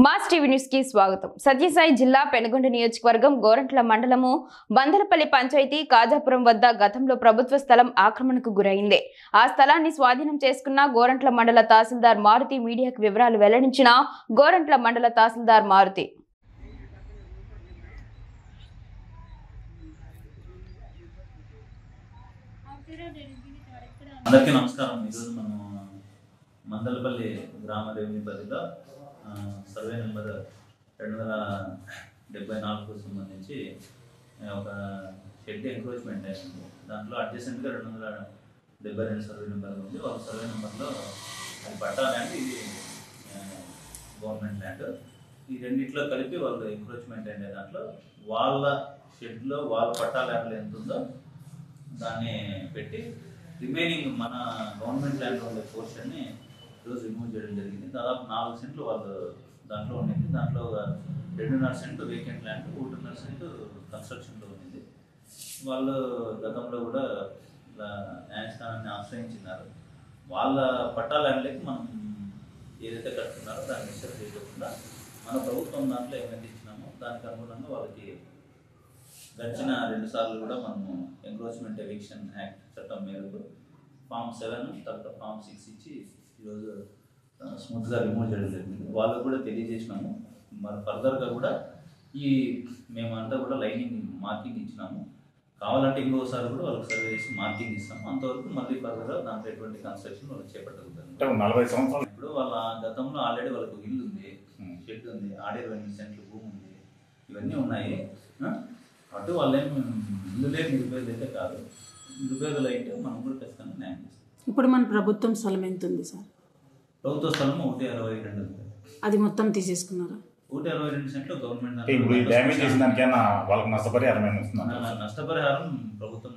Mass TV news కి స్వాగతం. సత్యసాయి జిల్లా పెనుగొండ నియోజకవర్గం గోరంట్ల మండలము బందలపల్లి పంచాయతీ కాజాపురం వద్ద గతంలో ప్రభుత్వ స్థలం ఆక్రమణకు గురైంది. ఆ స్థలాన్ని స్వాధీనం చేసుకున్న గోరంట్ల మండల తహసీల్దార్ మారుతి మీడియాకు వివరాలు వెల్లడించిన గోరంట్ల మండల తహసీల్దార్ మారుతి. అందరికీ నమస్కారం. ఈరోజు మనం మందలపల్లి గ్రామ రెవెన్యూ పరిధిలో సర్వే నెంబర్ 274కు సంబంధించి ఒక షెడ్ ఎంక్రోచ్మెంట్ అయింది. దాంట్లో అడ్జసెంట్గా 272 సర్వే నెంబర్ ఉంది. ఒక సర్వే నెంబర్లో అది పట్టా ల్యాండ్, ఇది గవర్నమెంట్ ల్యాండ్. ఈ రెండిట్లో కలిపి వాళ్ళు ఎంక్రోచ్మెంట్ అయిన దాంట్లో వాళ్ళ షెడ్లో వాళ్ళ పట్టా ల్యాండ్లో ఎంత ఉందో దాన్ని పెట్టి రిమైనింగ్ మన గవర్నమెంట్ ల్యాండ్లో ఉండే పోర్షన్ని ఈరోజు రిమూవ్ చేయడం జరిగింది. దాదాపు 4 సెంట్లు వాళ్ళు దాంట్లో ఉండింది. దాంట్లో 2.5 సెంట్లు వేకెంట్ ల్యాండ్, 1.5 సెంటు కన్స్ట్రక్షన్లో ఉండింది. వాళ్ళు గతంలో కూడా న్యాయస్థానాన్ని ఆశ్రయించినారు. వాళ్ళ పట్టా ల్యాండ్లకి మనం ఏదైతే కట్టుకున్నారో దాన్ని డిస్టర్బ్ చేయకుండా మన ప్రభుత్వం దాంట్లో ఏమైతే ఇచ్చినామో దానికి అనుగుణంగా వాళ్ళకి గడిచిన 2 సార్లు కూడా మనము ఎంక్రోచ్మెంట్ ఎవిక్షన్ యాక్ట్ చట్టం మేరకు ఫామ్ 7 తర్వాత ఫామ్ 6 ఇచ్చి ఈరోజు స్మూత్గా రిమూవ్ చేయడం జరిగింది. వాళ్ళకు కూడా తెలియజేసినాము. మరి ఫర్దర్గా కూడా మేమంతా కూడా లైనింగ్ మార్కింగ్ ఇచ్చినాము. కావాలంటే ఇంకోసారి కూడా వాళ్ళకి సర్వే చేసి మార్కింగ్ ఇస్తాము. అంతవరకు మళ్ళీ ఫర్దర్గా దాంట్లో ఎటువంటి కన్స్ట్రక్షన్ వాళ్ళకి చేపట్టగలుగుతారు. 40 సంవత్సరాలు ఇప్పుడు వాళ్ళ గతంలో ఆల్రెడీ వాళ్ళకు ఇల్లు ఉంది, షెడ్ ఉంది, 28 సెంట్లు భూమి ఉంది, ఇవన్నీ ఉన్నాయి. అటు వాళ్ళేం ఇల్లు లేని నిరుపేదలు అయితే కాదు. నిరుపేదలు అయితే మనం కూడా ఖచ్చితంగా న్యాయం చేస్తాం. ఇప్పుడు మన ప్రభుత్వం స్థలం ఎంత ఉంది సార్? ప్రభుత్వ స్థలం 1.62 ఉంది. అది మొత్తం తీసేసుకున్నారా? 1.62 సెంట్లు గవర్నమెంట్. డ్యామేజ్ చేసిన దానికైనా వాళ్ళకి నష్టపరిహారం నష్టపరిహారం ప్రభుత్వం